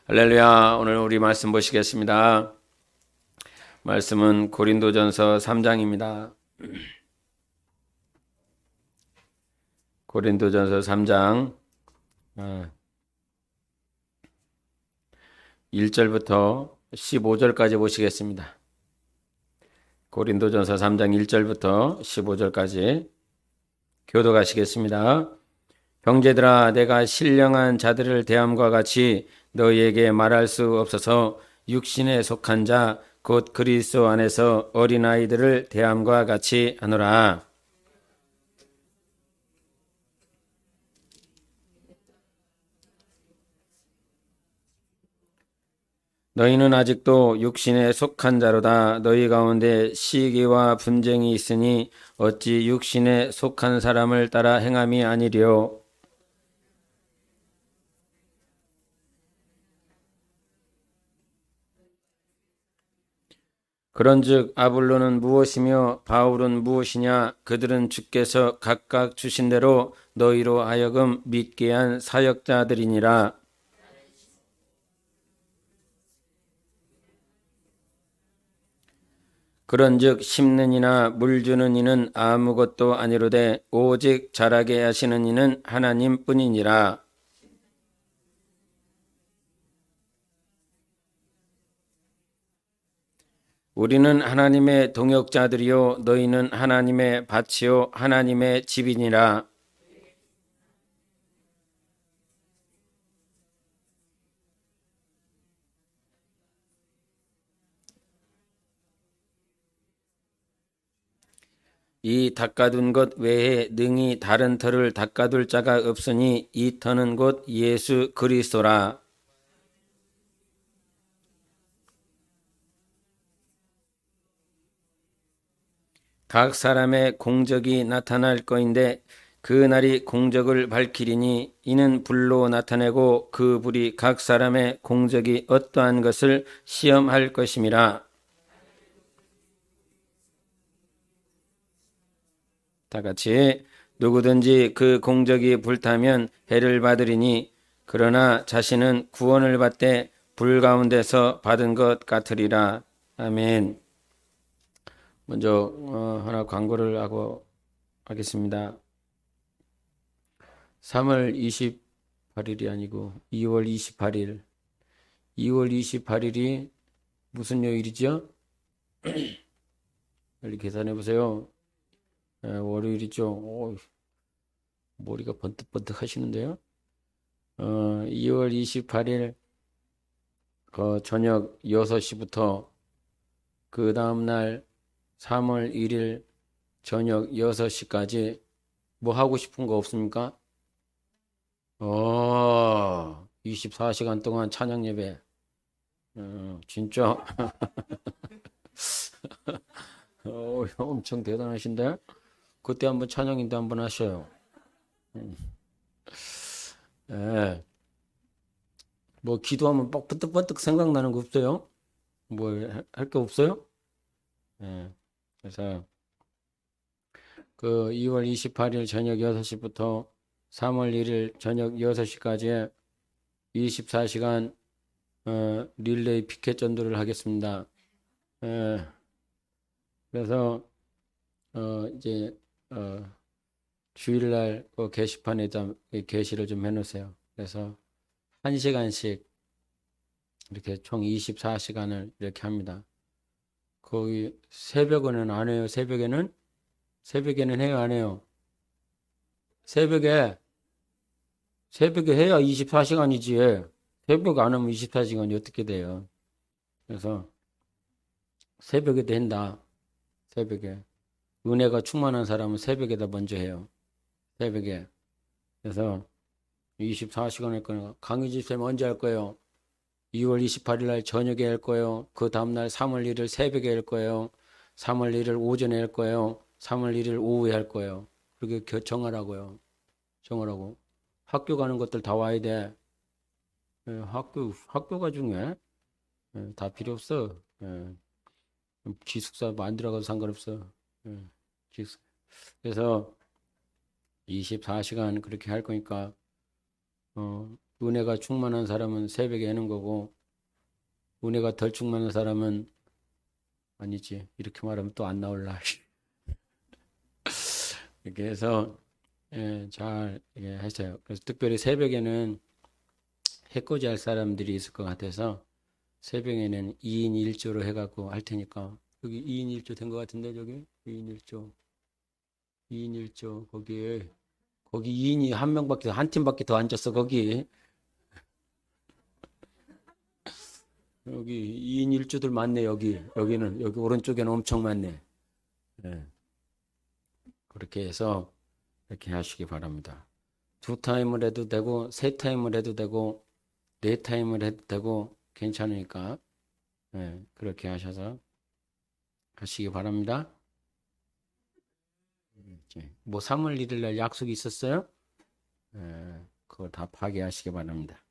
할렐루야. 오늘 우리 말씀 보시겠습니다. 말씀은 고린도전서 3장입니다. 고린도전서 3장 1절부터 15절까지 보시겠습니다. 고린도전서 3장 1절부터 15절까지 교도하시겠습니다. 형제들아, 내가 신령한 자들을 대함과 같이 너희에게 말할 수 없어서 육신에 속한 자 곧 그리스도 안에서 어린아이들을 대함과 같이 하노라. 너희는 아직도 육신에 속한 자로다. 너희 가운데 시기와 분쟁이 있으니 어찌 육신에 속한 사람을 따라 행함이 아니리요. 그런즉 아볼로는 무엇이며 바울은 무엇이냐? 그들은 주께서 각각 주신 대로 너희로 하여금 믿게 한 사역자들이니라. 그런즉 심는 이나 물 주는 이는 아무것도 아니로되 오직 자라게 하시는 이는 하나님뿐이니라. 우리는 하나님의 동역자들이요 너희는 하나님의 밭이요 하나님의 집이니라. 이 닦아둔 것 외에 능히 다른 터를 닦아둘 자가 없으니 이 터는 곧 예수 그리스도라. 각 사람의 공적이 나타날 거인데 그 날이 공적을 밝히리니 이는 불로 나타내고 그 불이 각 사람의 공적이 어떠한 것을 시험할 것임이라. 다 같이 누구든지 그 공적이 불타면 해를 받으리니 그러나 자신은 구원을 받되 불 가운데서 받은 것 같으리라. 아멘. 먼저 하나 광고를 하고 하겠습니다. 3월 28일이 아니고 2월 28일. 2월 28일이 무슨 요일이죠? 빨리 계산해 보세요. 월요일이죠. 오, 머리가 번뜩번뜩 하시는데요. 2월 28일 저녁 6시부터 그 다음날 3월 1일 저녁 6시까지 뭐 하고 싶은 거 없습니까? 24시간 동안 찬양 예배. 진짜 엄청 대단하신데? 그때 한번 찬양인도 한번 하셔요. 예. 뭐 기도하면 막 번뜩번뜩 생각나는 거 없어요? 뭐 할 게 없어요? 예. 그래서 그 2월 28일 저녁 6시부터 3월 1일 저녁 6시까지 24시간 릴레이 피켓 전도를 하겠습니다. 예. 그래서 이제 주일날 그 게시판에다 게시를 좀 해놓으세요. 그래서 1시간씩 이렇게 총 24시간을 이렇게 합니다. 거기 새벽에는 안 해요. 새벽에는 해요, 안 해요? 새벽에 해야 24시간이지. 새벽 안 하면 24시간이 어떻게 돼요? 그래서 새벽에도 한다. 새벽에. 은혜가 충만한 사람은 새벽에다 먼저 해요. 새벽에. 그래서 24시간 할 거예요. 강의 집사님 언제 할 거예요? 2월 28일 날 저녁에 할 거예요. 그 다음날 3월 1일 새벽에 할 거예요. 3월 1일 오전에 할 거예요. 3월 1일 오후에 할 거예요. 그렇게 정하라고요. 정하라고. 학교 가는 것들 다 와야 돼. 학교가 중요해. 다 필요 없어. 기숙사 뭐 안 들어가도 상관없어. 그래서 24시간 그렇게 할 거니까 은혜가 충만한 사람은 새벽에 하는 거고, 은혜가 덜 충만한 사람은 아니지. 이렇게 말하면 또 안 나올라. 이렇게 해서 잘 하세요. 그래서 특별히 새벽에는 해코지 할 사람들이 있을 것 같아서 새벽에는 2인 1조로 해갖고 할 테니까 여기 2인 1조 된 것 같은데 저기 2인 1조 2인 1조 거기 2인이 한 명밖에 한 팀밖에 더 앉았어 거기 여기 2인 1조들 많네 여기는 여기 오른쪽에는 엄청 많네. 네. 그렇게 해서 이렇게 하시기 바랍니다. 2타임을 해도 되고 3타임을 해도 되고 4타임을 해도 되고 괜찮으니까 그렇게 하셔서 하시기 바랍니다. 뭐 3월 1일 날 약속이 있었어요? 그거 다 파괴하시기 바랍니다.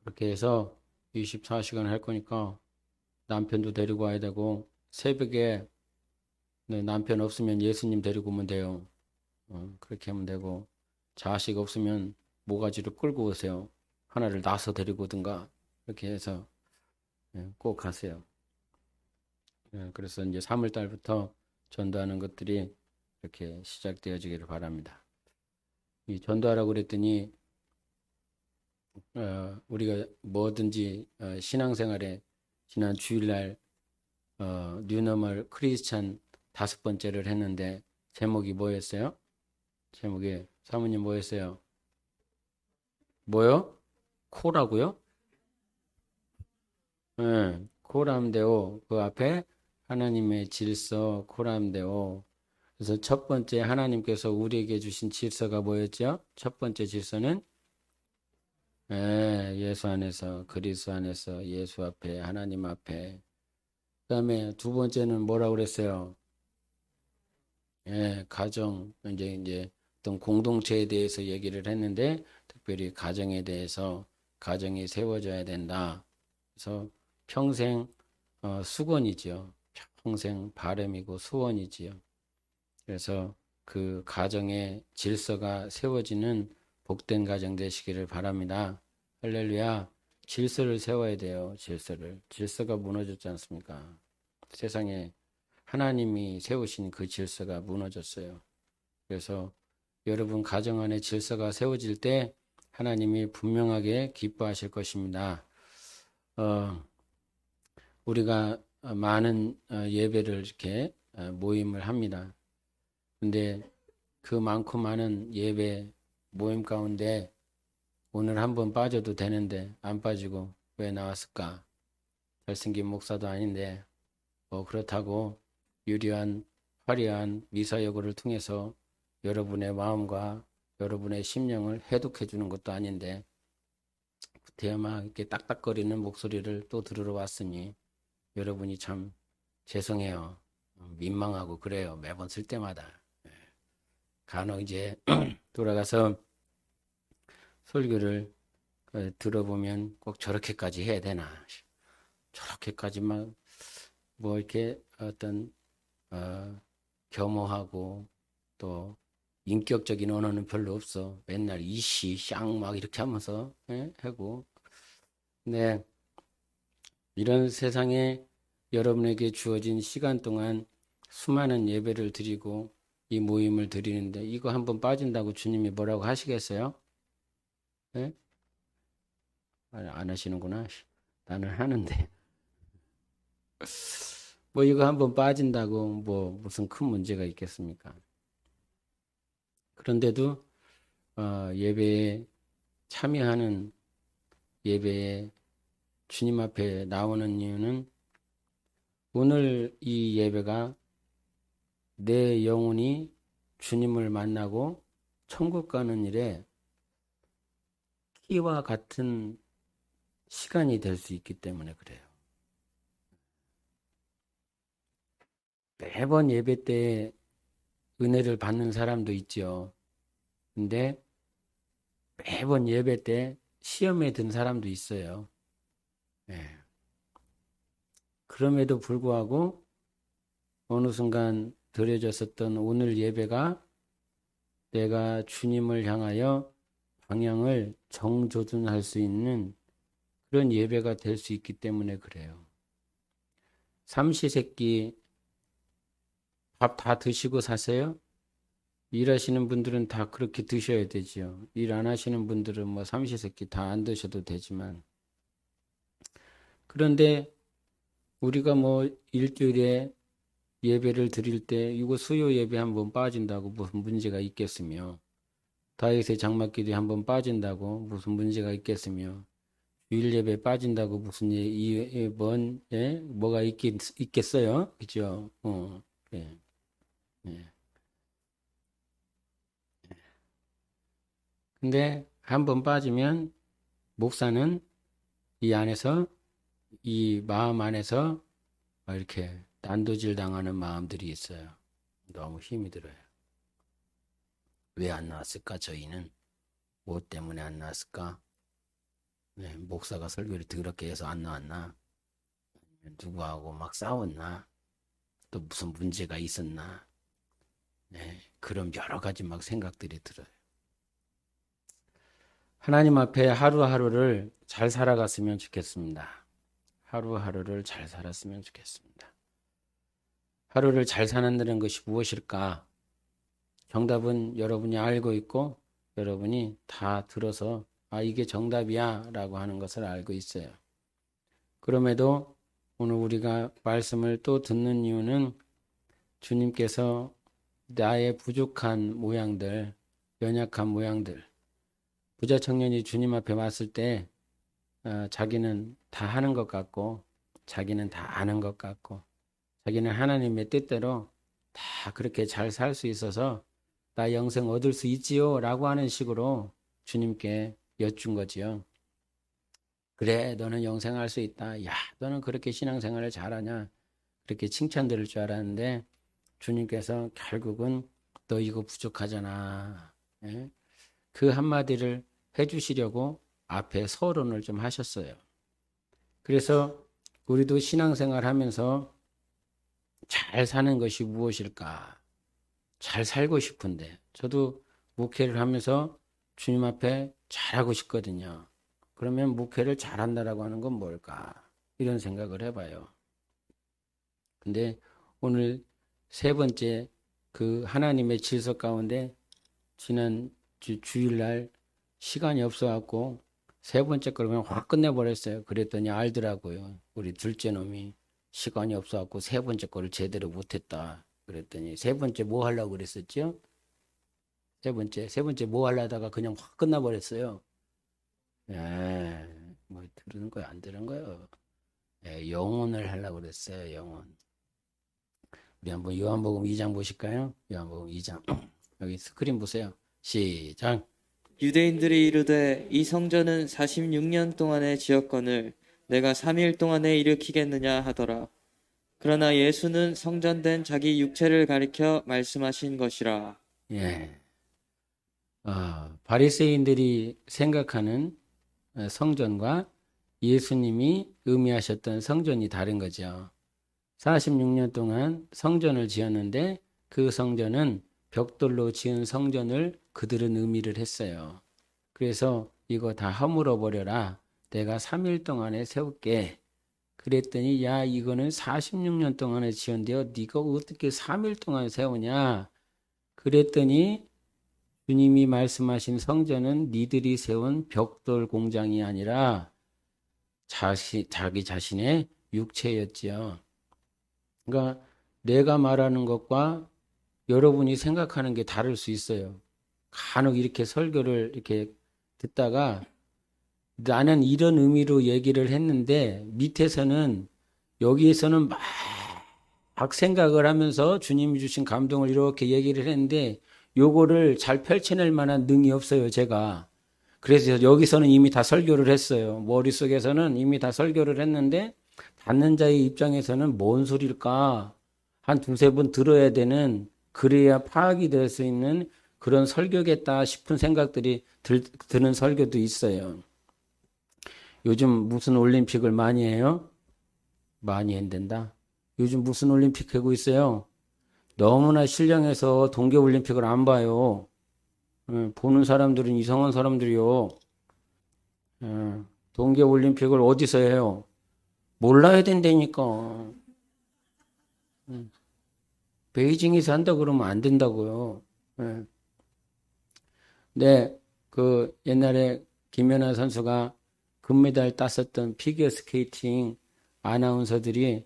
그렇게 해서 24시간 할 거니까 남편도 데리고 와야 되고 새벽에 남편 없으면 예수님 데리고 오면 돼요. 그렇게 하면 되고 자식 없으면 모가지를 끌고 오세요. 하나를 낳아서 데리고 오든가 이렇게 해서 꼭 가세요. 그래서 이제 3월 달부터 전도하는 것들이 이렇게 시작되어지기를 바랍니다. 이 전도하라고 그랬더니 우리가 뭐든지 신앙생활에 지난 주일날 뉴너멀 크리스찬 5번째를 했는데 제목이 뭐였어요? 제목이 사모님 뭐였어요? 뭐요? 코라고요? 코람데오 그 앞에 하나님의 질서 코람데오. 그래서 첫 번째 하나님께서 우리에게 주신 질서가 뭐였죠? 첫 번째 질서는 예수 안에서 그리스도 안에서 예수 앞에 하나님 앞에. 그다음에 두 번째는 뭐라고 그랬어요? 가정 이제 어떤 공동체에 대해서 얘기를 했는데 특별히 가정에 대해서 가정이 세워져야 된다. 그래서 평생 수건이지요. 평생 바람이고 소원이지요. 그래서 그 가정의 질서가 세워지는 복된 가정 되시기를 바랍니다. 할렐루야. 질서를 세워야 돼요. 질서를. 질서가 무너졌지 않습니까? 세상에 하나님이 세우신 그 질서가 무너졌어요. 그래서 여러분 가정 안에 질서가 세워질 때 하나님이 분명하게 기뻐하실 것입니다. 우리가 많은 예배를 이렇게 모임을 합니다. 근데 그 많고 많은 예배 모임 가운데 오늘 한번 빠져도 되는데 안 빠지고 왜 나왔을까? 잘생긴 목사도 아닌데 뭐 그렇다고 유리한 화려한 미사여구를 통해서 여러분의 마음과 여러분의 심령을 해독해 주는 것도 아닌데 대야막 이렇게 딱딱거리는 목소리를 또 들으러 왔으니 여러분이 참 죄송해요. 민망하고 그래요. 매번 쓸 때마다. 간혹 이제 돌아가서 설교를 들어보면 꼭 저렇게까지 해야 되나. 저렇게까지만 뭐 이렇게 어떤 겸허하고 또 인격적인 언어는 별로 없어. 맨날 이씨, 쌍 막 이렇게 하면서 하고. 네, 이런 세상에 여러분에게 주어진 시간 동안 수많은 예배를 드리고 이 모임을 드리는데 이거 한번 빠진다고 주님이 뭐라고 하시겠어요? 네? 안 하시는구나. 나는 하는데. 뭐 이거 한번 빠진다고 뭐 무슨 큰 문제가 있겠습니까? 그런데도 예배에 참여하는 예배에 주님 앞에 나오는 이유는 오늘 이 예배가 내 영혼이 주님을 만나고 천국 가는 일에 끼와 같은 시간이 될 수 있기 때문에 그래요. 매번 예배 때 은혜를 받는 사람도 있죠. 근데 매번 예배 때 시험에 든 사람도 있어요. 네. 그럼에도 불구하고 어느 순간 드려졌었던 오늘 예배가 내가 주님을 향하여 방향을 정조준할 수 있는 그런 예배가 될 수 있기 때문에 그래요. 삼시세끼 밥 다 드시고 사세요? 일하시는 분들은 다 그렇게 드셔야 되지요. 일 안 하시는 분들은 뭐 삼시세끼 다 안 드셔도 되지만. 그런데 우리가 뭐 일주일에 예배를 드릴 때 이거 수요 예배 한번 빠진다고 무슨 문제가 있겠으며, 다윗의 장막길이 한번 빠진다고 무슨 문제가 있겠으며, 주일 예배 빠진다고 무슨 뭐가 있겠어요? 그죠? 예, 예. 근데 한번 빠지면 목사는 이 안에서, 이 마음 안에서 이렇게 난도질 당하는 마음들이 있어요. 너무 힘이 들어요. 왜 안 나왔을까? 저희는 뭐 때문에 안 나왔을까? 네, 목사가 설교를 더럽게 해서 안 나왔나? 누구하고 막 싸웠나? 또 무슨 문제가 있었나? 네, 그런 여러 가지 막 생각들이 들어요. 하나님 앞에 하루하루를 잘 살아갔으면 좋겠습니다. 하루하루를 잘 살았으면 좋겠습니다. 하루를 잘 사는다는 것이 무엇일까? 정답은 여러분이 알고 있고 여러분이 다 들어서 이게 정답이야 라고 하는 것을 알고 있어요. 그럼에도 오늘 우리가 말씀을 또 듣는 이유는 주님께서 나의 부족한 모양들, 연약한 모양들, 부자 청년이 주님 앞에 왔을 때 자기는 다 하는 것 같고 자기는 다 아는 것 같고 자기는 하나님의 뜻대로 다 그렇게 잘 살 수 있어서 나 영생 얻을 수 있지요 라고 하는 식으로 주님께 여쭌 거지요. 그래, 너는 영생할 수 있다. 야, 너는 그렇게 신앙생활을 잘하냐. 그렇게 칭찬 들을 줄 알았는데 주님께서 결국은 너 이거 부족하잖아. 예? 그 한마디를 해주시려고 앞에 서론을 좀 하셨어요. 그래서 우리도 신앙생활 하면서 잘 사는 것이 무엇일까? 잘 살고 싶은데 저도 목회를 하면서 주님 앞에 잘하고 싶거든요. 그러면 목회를 잘한다라고 하는 건 뭘까? 이런 생각을 해봐요. 근데 오늘 세 번째 그 하나님의 질서 가운데 지난 주일날 시간이 없어갖고 세 번째 걸 그냥 확 끝내버렸어요. 그랬더니 알더라고요. 우리 둘째 놈이 시간이 없어갖고 세 번째 거를 제대로 못했다. 그랬더니 세 번째 뭐 하려고 그랬었죠? 세 번째 뭐 하려다가 그냥 확 끝나버렸어요. 뭐 들은 거야, 안 들은 거요? 영혼을 하려고 그랬어요, 영혼. 우리 한번 요한복음 2장 보실까요? 요한복음 2장. 여기 스크린 보세요. 시작. 유대인들이 이르되 이 성전은 46년 동안의 지었건을 내가 3일 동안에 일으키겠느냐 하더라. 그러나 예수는 성전된 자기 육체를 가리켜 말씀하신 것이라. 예. 바리새인들이 생각하는 성전과 예수님이 의미하셨던 성전이 다른 거죠. 46년 동안 성전을 지었는데 그 성전은 벽돌로 지은 성전을 그들은 의미를 했어요. 그래서 이거 다 허물어 버려라. 내가 3일 동안에 세울게. 그랬더니 야 이거는 46년 동안에 지었는데요. 네가 어떻게 3일 동안 세우냐. 그랬더니 주님이 말씀하신 성전은 니들이 세운 벽돌 공장이 아니라 자기 자신의 육체였지요. 그러니까 내가 말하는 것과 여러분이 생각하는 게 다를 수 있어요. 간혹 이렇게 설교를 이렇게 듣다가 나는 이런 의미로 얘기를 했는데 밑에서는 여기에서는 막 생각을 하면서 주님이 주신 감동을 이렇게 얘기를 했는데 요거를 잘 펼쳐낼 만한 능이 없어요, 제가. 그래서 여기서는 이미 다 설교를 했어요. 머릿속에서는 이미 다 설교를 했는데 듣는 자의 입장에서는 뭔 소리일까? 한 두세 번 들어야 되는, 그래야 파악이 될 수 있는 그런 설교겠다 싶은 생각들이 드는 설교도 있어요. 요즘 무슨 올림픽을 많이 해요? 많이 한댄다. 요즘 무슨 올림픽 하고 있어요? 너무나 신령해서 동계올림픽을 안 봐요. 보는 사람들은 이상한 사람들이요. 동계올림픽을 어디서 해요? 몰라야 된다니까. 베이징에서 한다 그러면 안 된다고요. 예. 네, 그 옛날에 김연아 선수가 금메달 땄었던 피겨스케이팅 아나운서들이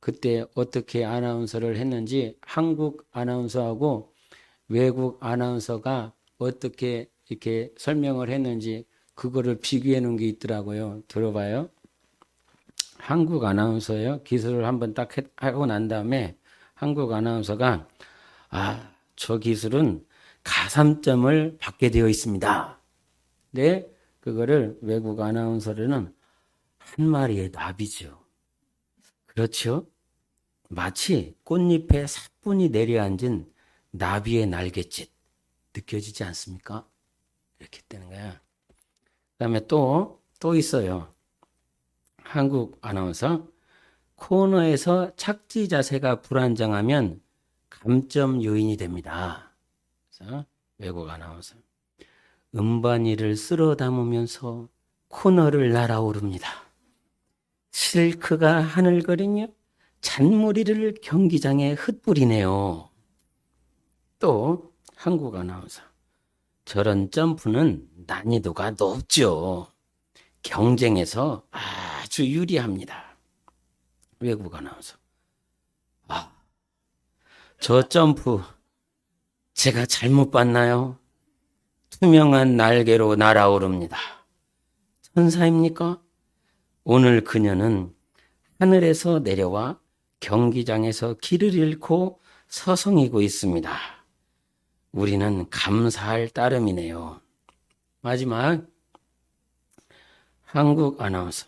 그때 어떻게 아나운서를 했는지 한국 아나운서하고 외국 아나운서가 어떻게 이렇게 설명을 했는지 그거를 비교해 놓은 게 있더라고요. 들어봐요. 한국 아나운서요. 기술을 한번 딱 하고 난 다음에 한국 아나운서가 저 기술은 가산점을 받게 되어 있습니다. 네, 그거를 외국 아나운서로는 한 마리의 나비죠. 그렇죠? 마치 꽃잎에 사뿐히 내려앉은 나비의 날갯짓 느껴지지 않습니까? 이렇게 되는 거야. 그다음에 또 있어요. 한국 아나운서 코너에서 착지 자세가 불안정하면 감점 요인이 됩니다. 그래서 외국 아나운서 음반이를 쓸어 담으면서 코너를 날아오릅니다. 실크가 하늘거리며 잔머리를 경기장에 흩뿌리네요. 또 한국 아나운서 저런 점프는 난이도가 높죠. 경쟁에서 아주 유리합니다. 외국 아나운서 저 점프 제가 잘못 봤나요? 투명한 날개로 날아오릅니다. 천사입니까? 오늘 그녀는 하늘에서 내려와 경기장에서 길을 잃고 서성이고 있습니다. 우리는 감사할 따름이네요. 마지막 한국 아나운서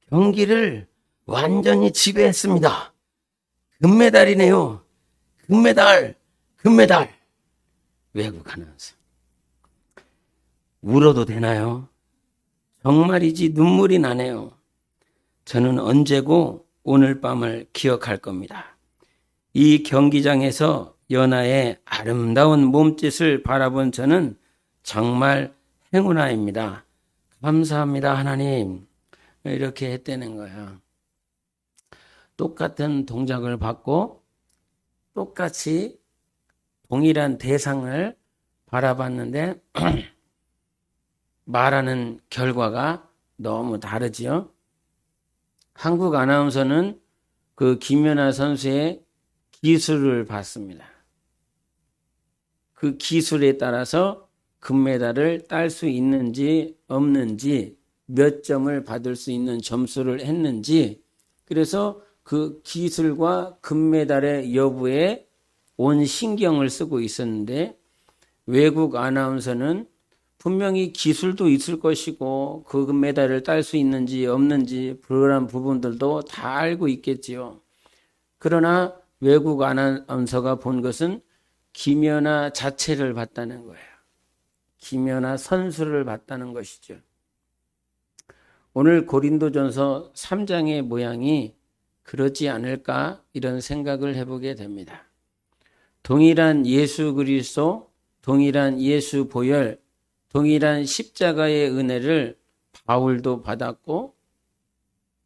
경기를 완전히 지배했습니다. 금메달이네요. 금메달. 외국 아나운서 울어도 되나요? 정말이지 눈물이 나네요. 저는 언제고 오늘 밤을 기억할 겁니다. 이 경기장에서 연하의 아름다운 몸짓을 바라본 저는 정말 행운아입니다. 감사합니다, 하나님. 이렇게 했다는 거야. 똑같은 동작을 받고 똑같이 동일한 대상을 바라봤는데 말하는 결과가 너무 다르지요. 한국 아나운서는 그 김연아 선수의 기술을 봤습니다. 그 기술에 따라서 금메달을 딸 수 있는지 없는지 몇 점을 받을 수 있는 점수를 했는지 그래서 그 기술과 금메달의 여부에 온 신경을 쓰고 있었는데 외국 아나운서는 분명히 기술도 있을 것이고 그 금메달을 딸 수 있는지 없는지 그런 부분들도 다 알고 있겠지요. 그러나 외국 아나운서가 본 것은 김연아 자체를 봤다는 거예요. 김연아 선수를 봤다는 것이죠. 오늘 고린도전서 3장의 모양이 그렇지 않을까 이런 생각을 해보게 됩니다. 동일한 예수 그리스도, 동일한 예수 보혈, 동일한 십자가의 은혜를 바울도 받았고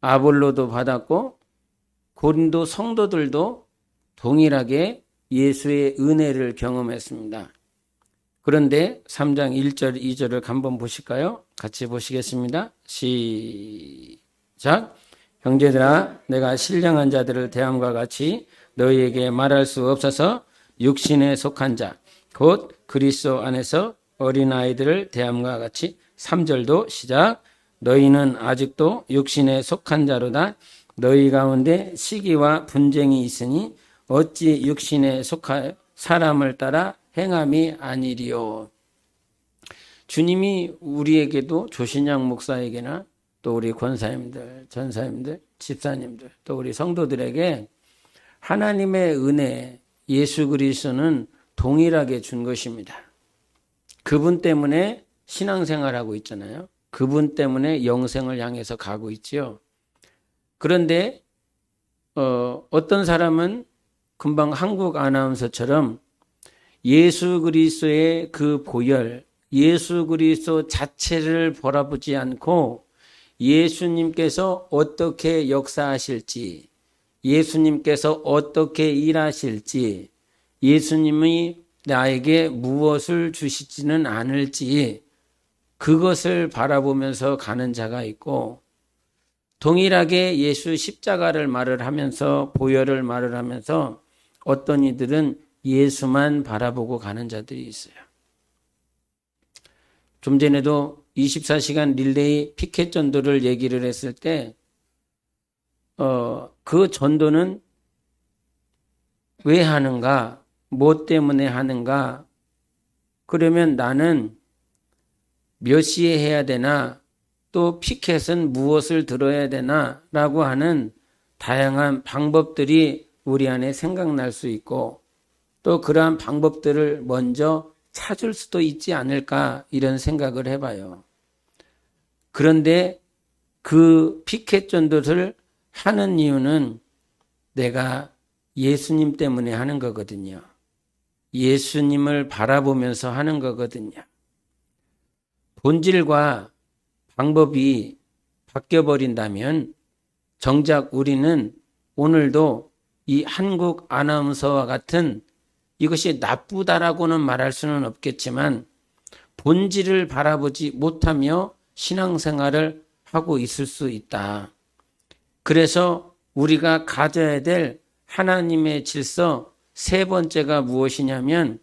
아볼로도 받았고 고린도 성도들도 동일하게 예수의 은혜를 경험했습니다. 그런데 3장 1절 2절을 한번 보실까요? 같이 보시겠습니다. 시작. 형제들아 내가 신령한 자들을 대함과 같이 너희에게 말할 수 없어서 육신에 속한 자 곧 그리스도 안에서 어린아이들을 대함과 같이 3절도 시작. 너희는 아직도 육신에 속한 자로다. 너희 가운데 시기와 분쟁이 있으니 어찌 육신에 속하여 사람을 따라 행함이 아니리요. 주님이 우리에게도 조신양 목사에게나 또 우리 권사님들, 전사님들, 집사님들, 또 우리 성도들에게 하나님의 은혜, 예수 그리스도는 동일하게 준 것입니다. 그분 때문에 신앙생활하고 있잖아요. 그분 때문에 영생을 향해서 가고 있지요. 그런데 어떤 사람은 금방 한국 아나운서처럼 예수 그리스도의 그 보혈, 예수 그리스도 자체를 바라보지 않고 예수님께서 어떻게 역사하실지, 예수님께서 어떻게 일하실지, 예수님이 나에게 무엇을 주시지는 않을지 그것을 바라보면서 가는 자가 있고, 동일하게 예수 십자가를 말을 하면서 보혈을 말을 하면서 어떤 이들은 예수만 바라보고 가는 자들이 있어요. 좀 전에도 24시간 릴레이 피켓 전도를 얘기를 했을 때 그 전도는 왜 하는가? 뭐 때문에 하는가? 그러면 나는 몇 시에 해야 되나? 또 피켓은 무엇을 들어야 되나? 라고 하는 다양한 방법들이 우리 안에 생각날 수 있고, 또 그러한 방법들을 먼저 찾을 수도 있지 않을까 이런 생각을 해봐요. 그런데 그 피켓 전도를 하는 이유는 내가 예수님 때문에 하는 거거든요. 예수님을 바라보면서 하는 거거든요. 본질과 방법이 바뀌어버린다면 정작 우리는 오늘도 이 한국 아나운서와 같은, 이것이 나쁘다라고는 말할 수는 없겠지만 본질을 바라보지 못하며 신앙생활을 하고 있을 수 있다. 그래서 우리가 가져야 될 하나님의 질서 세 번째가 무엇이냐면,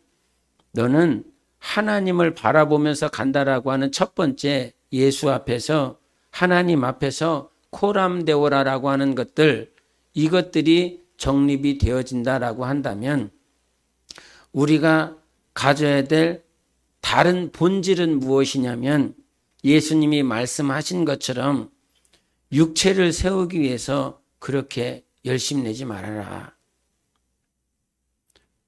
너는 하나님을 바라보면서 간다라고 하는 첫 번째, 예수 앞에서, 하나님 앞에서 코람데오라라고 하는 것들, 이것들이 정립이 되어진다라고 한다면 우리가 가져야 될 다른 본질은 무엇이냐면, 예수님이 말씀하신 것처럼 육체를 세우기 위해서 그렇게 열심 내지 말아라.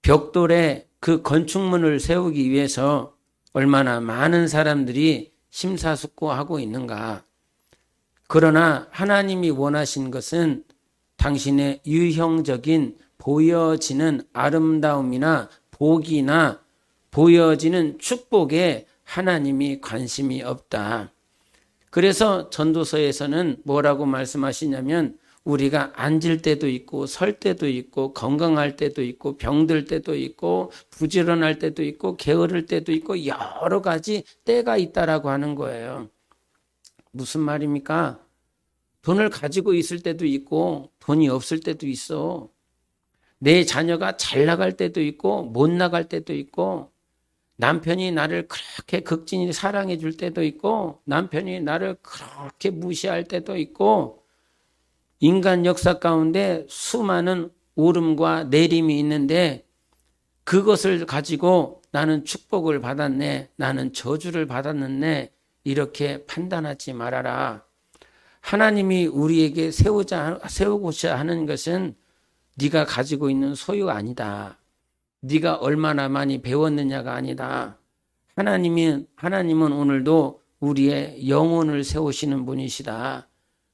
벽돌에 그 건축물을 세우기 위해서 얼마나 많은 사람들이 심사숙고하고 있는가. 그러나 하나님이 원하신 것은 당신의 유형적인 보여지는 아름다움이나 복이나 보여지는 축복에 하나님이 관심이 없다. 그래서 전도서에서는 뭐라고 말씀하시냐면, 우리가 앉을 때도 있고 설 때도 있고 건강할 때도 있고 병들 때도 있고 부지런할 때도 있고 게으를 때도 있고 여러 가지 때가 있다라고 하는 거예요. 무슨 말입니까? 돈을 가지고 있을 때도 있고 돈이 없을 때도 있어. 내 자녀가 잘 나갈 때도 있고 못 나갈 때도 있고, 남편이 나를 그렇게 극진히 사랑해 줄 때도 있고 남편이 나를 그렇게 무시할 때도 있고, 인간 역사 가운데 수많은 오름과 내림이 있는데 그것을 가지고 나는 축복을 받았네, 나는 저주를 받았네, 이렇게 판단하지 말아라. 하나님이 우리에게 세우고자 하는 것은 네가 가지고 있는 소유가 아니다. 네가 얼마나 많이 배웠느냐가 아니다. 하나님은 오늘도 우리의 영혼을 세우시는 분이시다.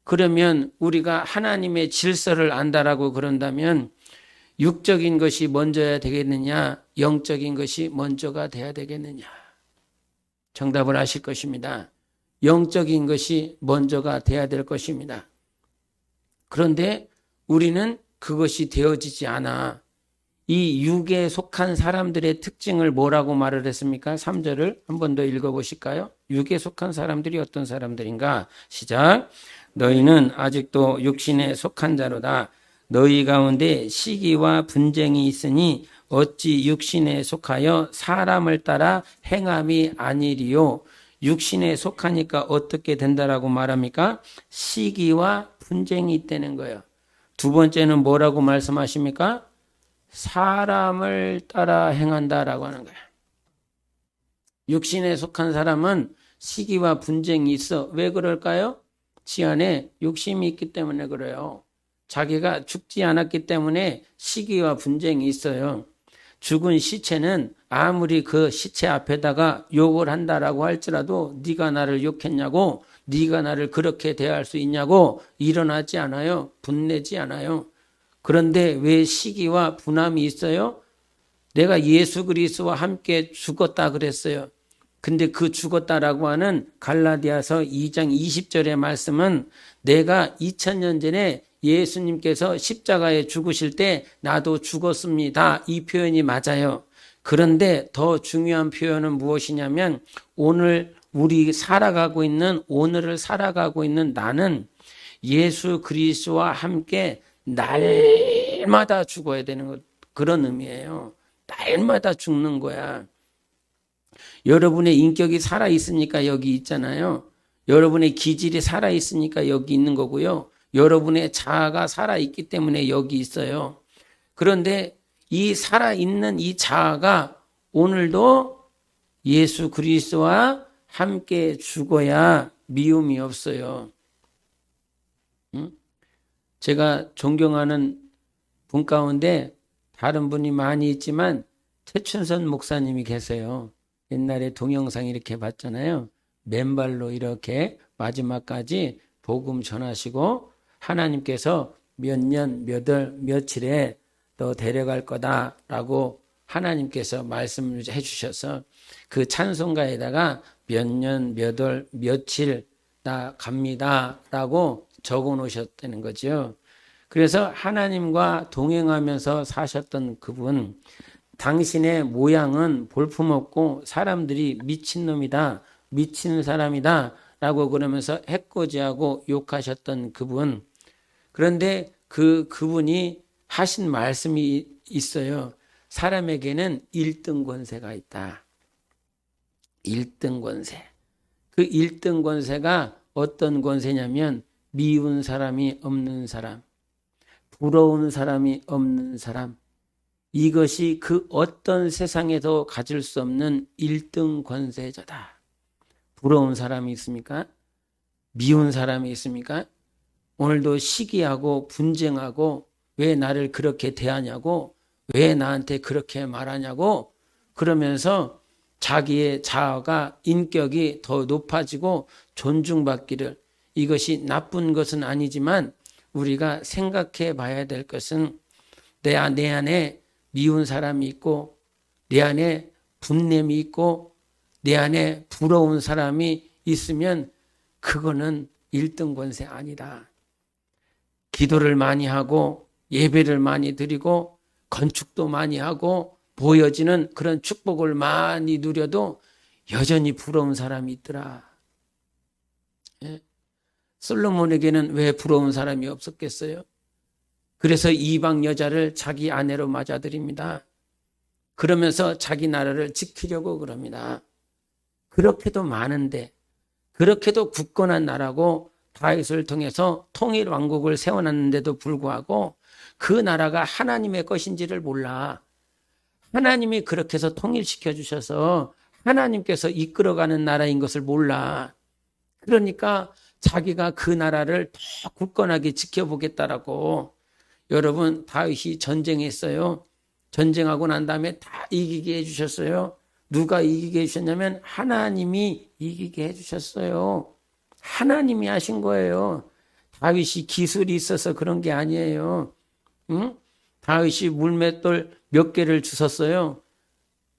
그러면 우리가 하나님의 질서를 안다라고 그런다면 육적인 것이 먼저야 되겠느냐, 영적인 것이 먼저가 돼야 되겠느냐? 정답을 아실 것입니다. 영적인 것이 먼저가 돼야 될 것입니다. 그런데 우리는 그것이 되어지지 않아. 이 육에 속한 사람들의 특징을 뭐라고 말을 했습니까? 3절을 한 번 더 읽어보실까요? 육에 속한 사람들이 어떤 사람들인가? 시작. 너희는 아직도 육신에 속한 자로다. 너희 가운데 시기와 분쟁이 있으니 어찌 육신에 속하여 사람을 따라 행함이 아니리요. 육신에 속하니까 어떻게 된다라고 말합니까? 시기와 분쟁이 있다는 거예요. 두 번째는 뭐라고 말씀하십니까? 사람을 따라 행한다라고 하는 거예요. 육신에 속한 사람은 시기와 분쟁이 있어. 왜 그럴까요? 지 안에 욕심이 있기 때문에 그래요. 자기가 죽지 않았기 때문에 시기와 분쟁이 있어요. 죽은 시체는 아무리 그 시체 앞에다가 욕을 한다라고 할지라도 네가 나를 욕했냐고, 네가 나를 그렇게 대할 수 있냐고 일어나지 않아요. 분내지 않아요. 그런데 왜 시기와 분함이 있어요? 내가 예수 그리스도와 함께 죽었다 그랬어요. 근데 그 죽었다라고 하는 갈라디아서 2장 20절의 말씀은 내가 2000년 전에 예수님께서 십자가에 죽으실 때 나도 죽었습니다. 이 표현이 맞아요. 그런데 더 중요한 표현은 무엇이냐면 오늘 우리 살아가고 있는 오늘을 살아가고 있는 나는 예수 그리스도와 함께 날마다 죽어야 되는 것, 그런 의미예요. 날마다 죽는 거야. 여러분의 인격이 살아있으니까 여기 있잖아요. 여러분의 기질이 살아있으니까 여기 있는 거고요. 여러분의 자아가 살아있기 때문에 여기 있어요. 그런데 이 살아있는 이 자아가 오늘도 예수 그리스도와 함께 죽어야 미움이 없어요. 제가 존경하는 분 가운데 다른 분이 많이 있지만 최춘선 목사님이 계세요. 옛날에 동영상 이렇게 봤잖아요. 맨발로 이렇게 마지막까지 복음 전하시고 하나님께서 몇 년, 몇 월, 며칠에 너 데려갈 거다라고 하나님께서 말씀을 해주셔서 그 찬송가에다가 몇 년, 몇 월, 며칠 나 갑니다라고 적어 놓으셨다는 거죠. 그래서 하나님과 동행하면서 사셨던 그분, 당신의 모양은 볼품없고 사람들이 미친놈이다, 미친 사람이다 라고 그러면서 해코지하고 욕하셨던 그분. 그런데 그분이 하신 말씀이 있어요. 사람에게는 1등 권세가 있다. 1등 권세. 그 1등 권세가 어떤 권세냐면 미운 사람이 없는 사람, 부러운 사람이 없는 사람, 이것이 그 어떤 세상에도 가질 수 없는 1등 권세자다. 부러운 사람이 있습니까? 미운 사람이 있습니까? 오늘도 시기하고 분쟁하고 왜 나를 그렇게 대하냐고, 왜 나한테 그렇게 말하냐고 그러면서 자기의 자아가 인격이 더 높아지고 존중받기를, 이것이 나쁜 것은 아니지만 우리가 생각해 봐야 될 것은 내 안에 미운 사람이 있고 내 안에 분냄이 있고 내 안에 부러운 사람이 있으면 그거는 1등 권세 아니다. 기도를 많이 하고 예배를 많이 드리고 건축도 많이 하고 보여지는 그런 축복을 많이 누려도 여전히 부러운 사람이 있더라. 예? 솔로몬에게는 왜 부러운 사람이 없었겠어요? 그래서 이방 여자를 자기 아내로 맞아들입니다. 그러면서 자기 나라를 지키려고 그럽니다. 그렇게도 많은데, 그렇게도 굳건한 나라고 다윗을 통해서 통일 왕국을 세워놨는데도 불구하고 그 나라가 하나님의 것인지를 몰라. 하나님이 그렇게 해서 통일시켜 주셔서 하나님께서 이끌어가는 나라인 것을 몰라. 그러니까 자기가 그 나라를 더 굳건하게 지켜보겠다라고. 여러분, 다윗이 전쟁했어요. 전쟁하고 난 다음에 다 이기게 해주셨어요. 누가 이기게 해주셨냐면 하나님이 이기게 해주셨어요. 하나님이 하신 거예요. 다윗이 기술이 있어서 그런 게 아니에요. 응? 다윗이 물맷돌 몇 개를 주셨어요.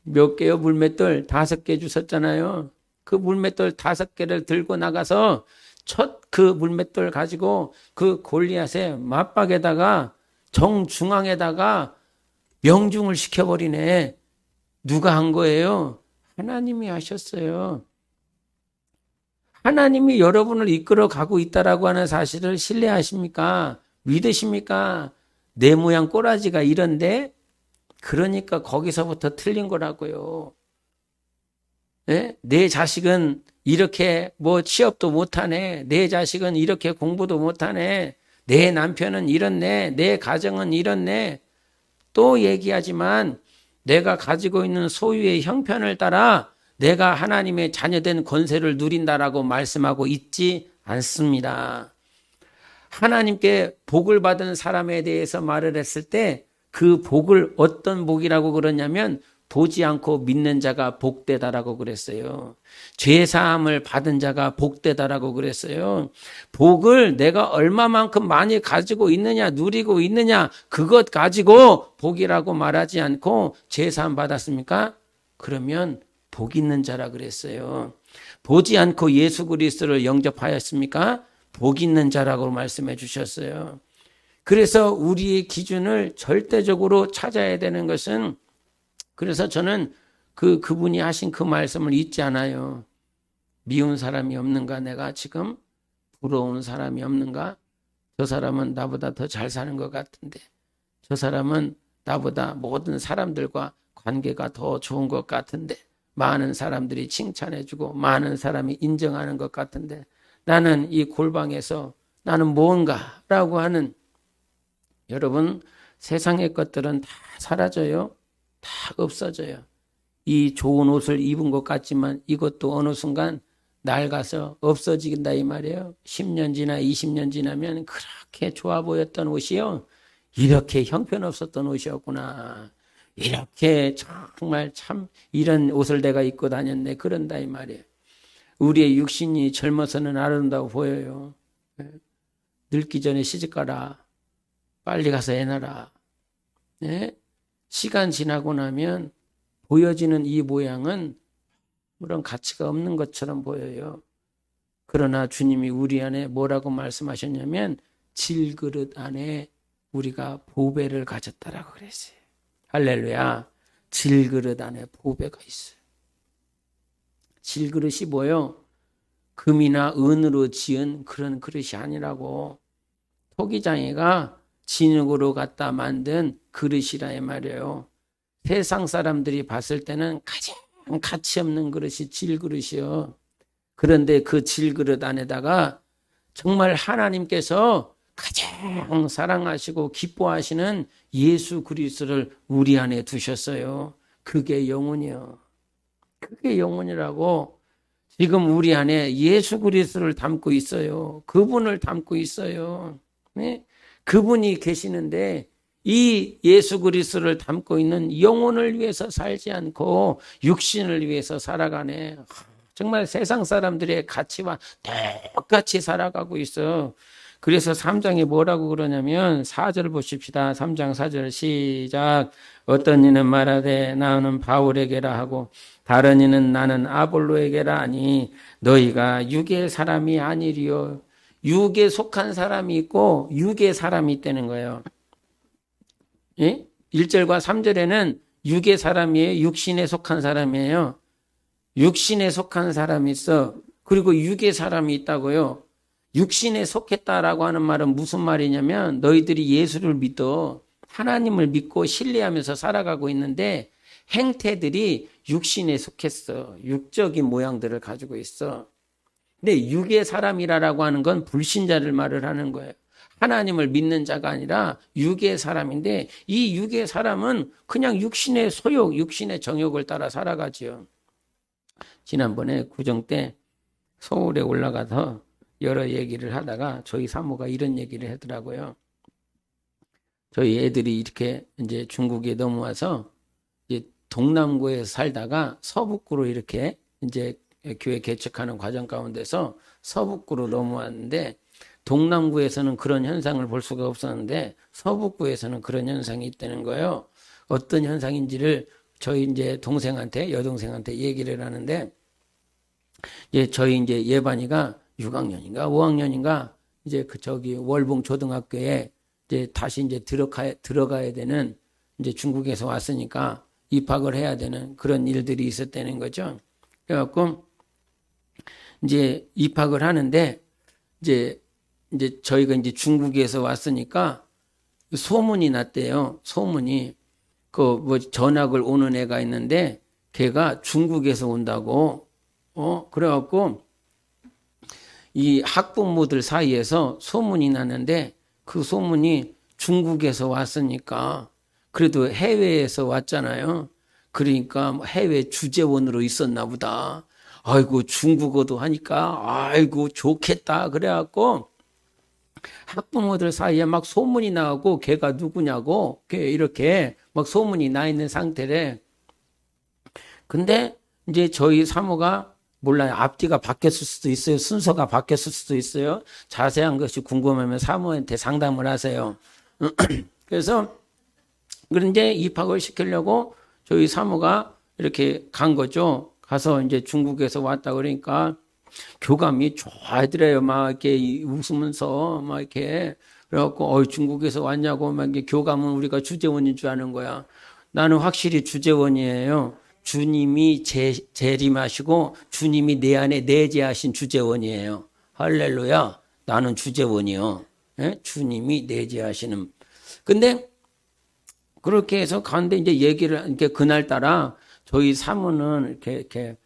몇 개요? 물맷돌 5개 주셨잖아요. 그 물맷돌 5개를 들고 나가서 첫 그 물맷돌 가지고 그 골리앗의 맞박에다가 정중앙에다가 명중을 시켜버리네. 누가 한 거예요? 하나님이 하셨어요. 하나님이 여러분을 이끌어 가고 있다라고 하는 사실을 신뢰하십니까? 믿으십니까? 내 모양 꼬라지가 이런데? 그러니까 거기서부터 틀린 거라고요. 네? 내 자식은 이렇게 뭐 취업도 못하네. 내 자식은 이렇게 공부도 못하네. 내 남편은 이렇네. 내 가정은 이렇네. 또 얘기하지만 내가 가지고 있는 소유의 형편을 따라 내가 하나님의 자녀된 권세를 누린다라고 말씀하고 있지 않습니다. 하나님께 복을 받은 사람에 대해서 말을 했을 때 그 복을 어떤 복이라고 그러냐면 보지 않고 믿는 자가 복되다라고 그랬어요. 죄사함을 받은 자가 복되다라고 그랬어요. 복을 내가 얼마만큼 많이 가지고 있느냐, 누리고 있느냐, 그것 가지고 복이라고 말하지 않고 죄사함 받았습니까? 그러면 복 있는 자라 그랬어요. 보지 않고 예수 그리스도를 영접하였습니까? 복 있는 자라고 말씀해 주셨어요. 그래서 우리의 기준을 절대적으로 찾아야 되는 것은, 그래서 저는 그분이 하신 그 말씀을 잊지 않아요. 미운 사람이 없는가? 내가 지금 부러운 사람이 없는가? 저 사람은 나보다 더 잘 사는 것 같은데, 저 사람은 나보다 모든 사람들과 관계가 더 좋은 것 같은데, 많은 사람들이 칭찬해주고 많은 사람이 인정하는 것 같은데, 나는 이 골방에서 나는 뭔가라고 하는, 여러분, 세상의 것들은 다 사라져요. 다 없어져요. 이 좋은 옷을 입은 것 같지만 이것도 어느 순간 낡아서 없어진다 이 말이에요. 10년 지나 20년 지나면 그렇게 좋아 보였던 옷이요, 이렇게 형편없었던 옷이었구나. 이렇게 정말 참 이런 옷을 내가 입고 다녔네, 그런다 이 말이에요. 우리의 육신이 젊어서는 아름다워 보여요. 늙기 전에 시집가라. 빨리 가서 애 낳아라. 네? 시간 지나고 나면 보여지는 이 모양은 그런 가치가 없는 것처럼 보여요. 그러나 주님이 우리 안에 뭐라고 말씀하셨냐면, 질그릇 안에 우리가 보배를 가졌다라고 그랬어요. 할렐루야. 질그릇 안에 보배가 있어요. 질그릇이 뭐요? 금이나 은으로 지은 그런 그릇이 아니라고. 토기장애가 진흙으로 갖다 만든 그릇이라 이 말이에요. 세상 사람들이 봤을 때는 가장 가치 없는 그릇이 질그릇이요. 그런데 그 질그릇 안에다가 정말 하나님께서 가장 사랑하시고 기뻐하시는 예수 그리스도를 우리 안에 두셨어요. 그게 영혼이요. 그게 영혼이라고. 지금 우리 안에 예수 그리스도를 담고 있어요. 그분을 담고 있어요. 네? 그분이 계시는데, 이 예수 그리스도를 담고 있는 영혼을 위해서 살지 않고 육신을 위해서 살아가네. 정말 세상 사람들의 가치와 똑같이 살아가고 있어. 그래서 3장에 뭐라고 그러냐면, 4절 보십시다. 3장 4절 시작. 어떤 이는 말하되 나는 바울에게라 하고, 다른 이는 나는 아볼로에게라 하니 너희가 육의 사람이 아니리요. 육에 속한 사람이 있고 육의 사람이 있다는 거예요. 예? 1절과 3절에는 육의 사람이에요. 육신에 속한 사람이에요. 육신에 속한 사람이 있어. 그리고 육의 사람이 있다고요. 육신에 속했다라고 하는 말은 무슨 말이냐면, 너희들이 예수를 믿어 하나님을 믿고 신뢰하면서 살아가고 있는데 행태들이 육신에 속했어. 육적인 모양들을 가지고 있어. 근데 육의 사람이라고 하는 건 불신자를 말을 하는 거예요. 하나님을 믿는 자가 아니라 육의 사람인데, 이 육의 사람은 그냥 육신의 소욕, 육신의 정욕을 따라 살아가지요. 지난번에 구정 때 서울에 올라가서 여러 얘기를 하다가 저희 사모가 이런 얘기를 하더라고요. 저희 애들이 이렇게 이제 중국에 넘어와서 이제 동남구에서 살다가 서북구로 이렇게 이제 교회 개척하는 과정 가운데서 서북구로 넘어왔는데, 동남구에서는 그런 현상을 볼 수가 없었는데 서북구에서는 그런 현상이 있다는 거예요. 어떤 현상인지를 저희 이제 동생한테, 여동생한테 얘기를 하는데, 저희 이제 예반이가 6학년인가 5학년인가 이제 저기 월봉 초등학교에 이제 다시 이제 들어가야 되는, 이제 중국에서 왔으니까 입학을 해야 되는 그런 일들이 있었다는 거죠. 그래갖고 이제 입학을 하는데, 이제 저희가 이제 중국에서 왔으니까 소문이 났대요. 소문이 뭐 전학을 오는 애가 있는데 걔가 중국에서 온다고. 그래갖고 이 학부모들 사이에서 소문이 나는데, 그 소문이 중국에서 왔으니까 그래도 해외에서 왔잖아요. 그러니까 해외 주재원으로 있었나 보다. 아이고 중국어도 하니까 아이고 좋겠다. 그래갖고 학부모들 사이에 막 소문이 나고 걔가 누구냐고, 걔 이렇게 막 소문이 나 있는 상태래. 근데 이제 저희 사모가 몰라요. 앞뒤가 바뀌었을 수도 있어요. 순서가 바뀌었을 수도 있어요. 자세한 것이 궁금하면 사모한테 상담을 하세요. 그래서 그런데 입학을 시키려고 저희 사모가 이렇게 간 거죠. 가서 이제 중국에서 왔다 그러니까 교감이 좋아하더래요. 막 이렇게 웃으면서 막 이렇게 그래갖고 중국에서 왔냐고 막 이렇게 교감은 우리가 주재원인 줄 아는 거야. 나는 확실히 주재원이에요. 주님이 재림하시고 주님이 내 안에 내재하신 주재원이에요. 할렐루야. 나는 주재원이요. 예? 주님이 내재하시는. 근데 그렇게 해서 가는데 이제 얘기를 이렇게 그날따라 저희 사모는 이렇게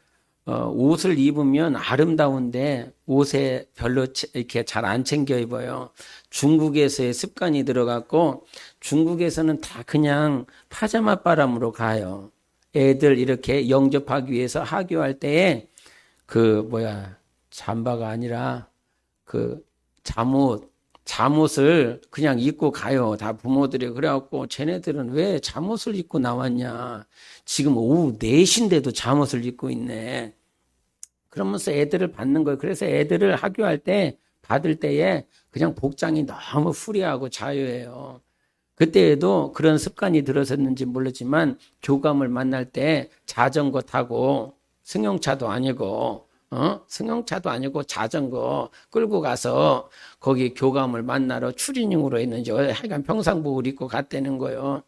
옷을 입으면 아름다운데 옷에 별로 이렇게 잘 안 챙겨 입어요. 중국에서의 습관이 들어갔고 중국에서는 다 그냥 파자마 바람으로 가요. 애들 이렇게 영접하기 위해서 하교할 때에 잠바가 아니라 잠옷을 그냥 입고 가요. 다 부모들이. 그래갖고 쟤네들은 왜 잠옷을 입고 나왔냐. 지금 오후 4시인데도 잠옷을 입고 있네. 그러면서 애들을 받는 거예요. 그래서 애들을 학교할 때 받을 때에 그냥 복장이 너무 프리하고 자유해요. 그때에도 그런 습관이 들어섰는지 모르지만 교감을 만날 때 자전거 타고 승용차도 아니고 자전거 끌고 가서 거기 교감을 만나러 추리닝으로 했는지 하여간 평상복을 입고 갔다는 거예요.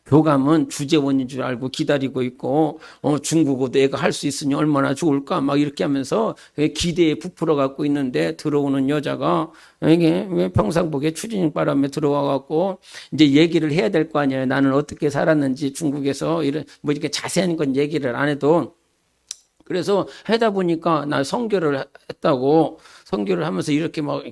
교감은 주재원인 줄 알고 기다리고 있고 중국어도 애가 할 수 있으니 얼마나 좋을까 막 이렇게 하면서 기대에 부풀어 갖고 있는데 들어오는 여자가 이게 왜 평상복에 추리닝 바람에 들어와 갖고 이제 얘기를 해야 될 거 아니에요. 나는 어떻게 살았는지 중국에서 이런 뭐 이렇게 자세한 건 얘기를 안 해도 그래서 하다 보니까 나 선교를 했다고 선교를 하면서 이렇게 막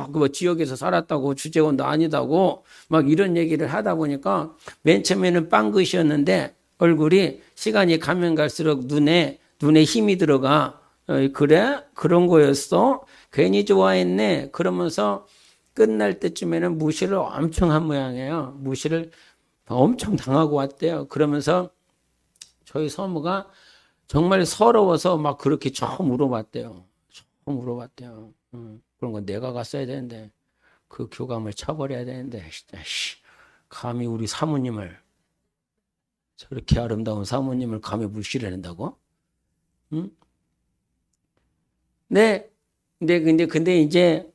뭐 지역에서 살았다고 주재원도 아니다고 막 이런 얘기를 하다 보니까 맨 처음에는 빵긋이었는데 얼굴이 시간이 가면 갈수록 눈에 힘이 들어가. 그래? 그런 거였어? 괜히 좋아했네. 그러면서 끝날 때쯤에는 무시를 엄청 한 모양이에요. 무시를 엄청 당하고 왔대요. 그러면서 저희 사모가 정말 서러워서 막 그렇게 처음 물어봤대요. 그런 건 내가 갔어야 되는데 그 교감을 쳐버려야 되는데 진짜 감히 우리 사모님을 저렇게 아름다운 사모님을 감히 무시를 한다고? 응? 네. 근데 이제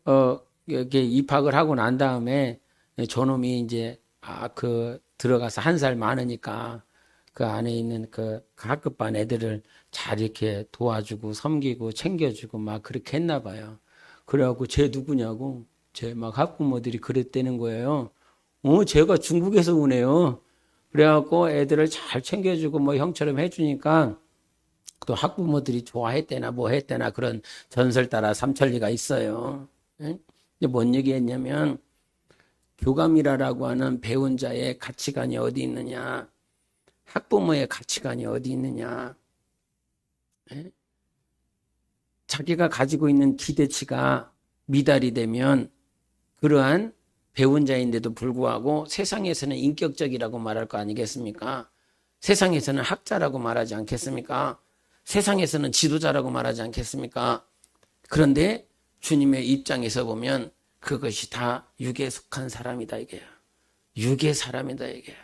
이렇게 입학을 하고 난 다음에 저놈이 이제 들어가서 1살 많으니까 그 안에 있는 그 학급반 애들을 잘 이렇게 도와주고 섬기고 챙겨주고 막 그렇게 했나 봐요. 그래갖고 쟤 누구냐고 쟤 막 학부모들이 그랬다는 거예요. 쟤가 중국에서 오네요. 그래갖고 애들을 잘 챙겨주고 뭐 형처럼 해주니까 또 학부모들이 좋아했대나 뭐 했대나 그런 전설 따라 삼천리가 있어요. 이제 뭔 얘기했냐면 교감이라고 하는 배운 자의 가치관이 어디 있느냐. 학부모의 가치관이 어디 있느냐. 자기가 가지고 있는 기대치가 미달이 되면 그러한 배운 자인데도 불구하고 세상에서는 인격적이라고 말할 거 아니겠습니까? 세상에서는 학자라고 말하지 않겠습니까? 세상에서는 지도자라고 말하지 않겠습니까? 그런데 주님의 입장에서 보면 그것이 다 육에 속한 사람이다 이게요. 육의 사람이다 이게요.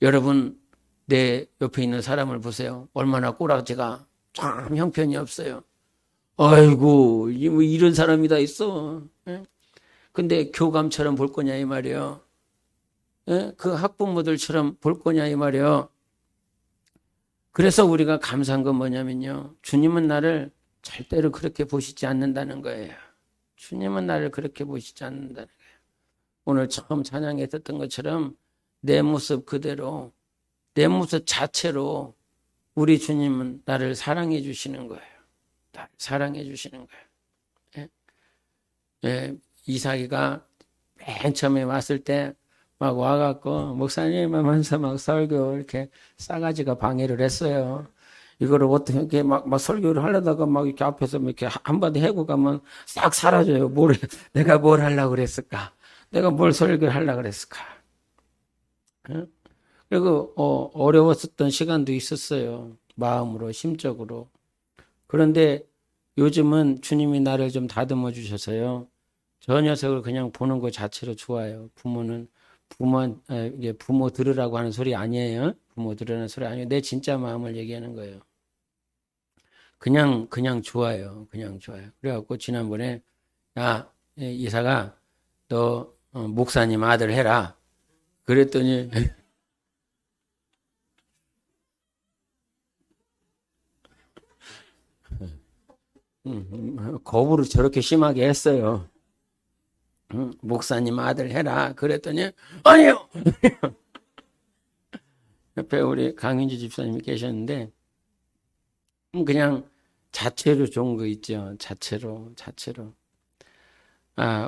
여러분 내 옆에 있는 사람을 보세요. 얼마나 꼬라지가 참 형편이 없어요. 아이고 이런 사람이 다 있어. 근데 교감처럼 볼 거냐 이 말이에요. 그 학부모들처럼 볼 거냐 이 말이에요. 그래서 우리가 감사한 건 뭐냐면요. 주님은 나를 절대로 그렇게 보시지 않는다는 거예요. 주님은 나를 그렇게 보시지 않는다는 거예요. 오늘 처음 찬양에 듣던 것처럼 내 모습 그대로 내 모습 자체로 우리 주님은 나를 사랑해 주시는 거예요. 나를 사랑해 주시는 거예요. 이삭이가 맨 처음에 왔을 때 막 와갖고 목사님 하면서 막 설교 이렇게 싸가지가 방해를 했어요. 이거를 어떻게 막 설교를 하려다가 막 이렇게 앞에서 이렇게 한마디 해고 가면 싹 사라져요. 내가 뭘 하려고 그랬을까? 내가 뭘 설교를 하려고 그랬을까? 그리고 어려웠었던 시간도 있었어요. 마음으로, 심적으로. 그런데 요즘은 주님이 나를 좀 다듬어 주셔서요. 저 녀석을 그냥 보는 것 자체로 좋아요. 이게 부모 들으라고 하는 소리 아니에요. 부모 들으라는 소리 아니에요. 내 진짜 마음을 얘기하는 거예요. 그냥 좋아요. 그냥 좋아요. 그래갖고 지난번에, 야, 이사가, 너, 목사님 아들 해라. 그랬더니, 거부를 저렇게 심하게 했어요. 목사님 아들 해라. 그랬더니, 아니요! 옆에 우리 강윤지 집사님이 계셨는데, 그냥 자체로 좋은 거 있죠. 자체로.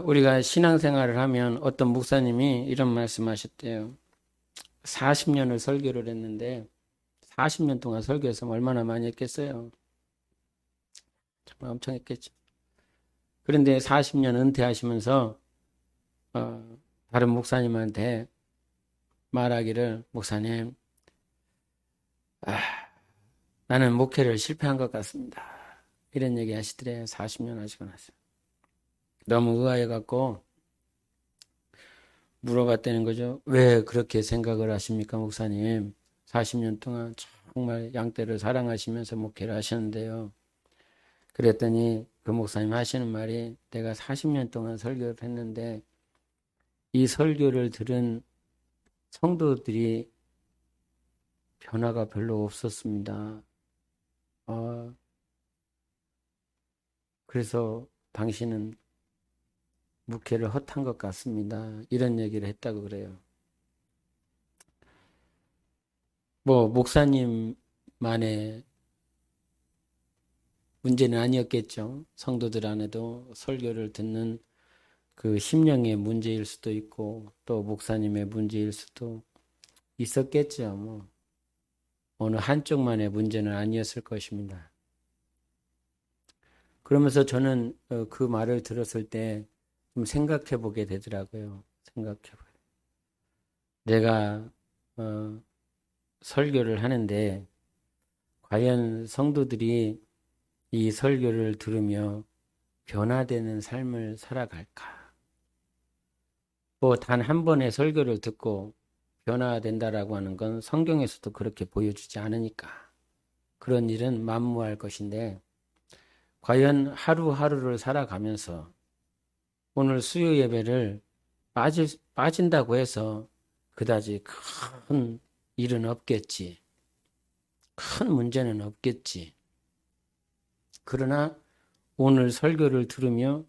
우리가 신앙생활을 하면 어떤 목사님이 이런 말씀 하셨대요. 40년을 설교를 했는데, 40년 동안 설교했으면 얼마나 많이 했겠어요. 정말 엄청 했겠죠. 그런데 40년 은퇴하시면서, 다른 목사님한테 말하기를, 목사님, 나는 목회를 실패한 것 같습니다. 이런 얘기 하시더래요. 40년 하시고 나서. 너무 의아해갖고 물어봤다는 거죠. 왜 그렇게 생각을 하십니까, 목사님? 40년 동안 정말 양떼를 사랑하시면서 목회를 하셨는데요. 그랬더니 그 목사님 하시는 말이 내가 40년 동안 설교를 했는데 이 설교를 들은 성도들이 변화가 별로 없었습니다. 그래서 당신은 목회를 헛한 것 같습니다. 이런 얘기를 했다고 그래요. 목사님만의 문제는 아니었겠죠. 성도들 안에도 설교를 듣는 그 심령의 문제일 수도 있고 또 목사님의 문제일 수도 있었겠죠. 어느 한쪽만의 문제는 아니었을 것입니다. 그러면서 저는 그 말을 들었을 때 좀 생각해 보게 되더라고요. 내가 설교를 하는데 과연 성도들이 이 설교를 들으며 변화되는 삶을 살아갈까? 단 한 번의 설교를 듣고 변화된다라고 하는 건 성경에서도 그렇게 보여주지 않으니까 그런 일은 만무할 것인데 과연 하루하루를 살아가면서 오늘 수요 예배를 빠진다고 해서 그다지 큰 일은 없겠지. 큰 문제는 없겠지. 그러나 오늘 설교를 들으며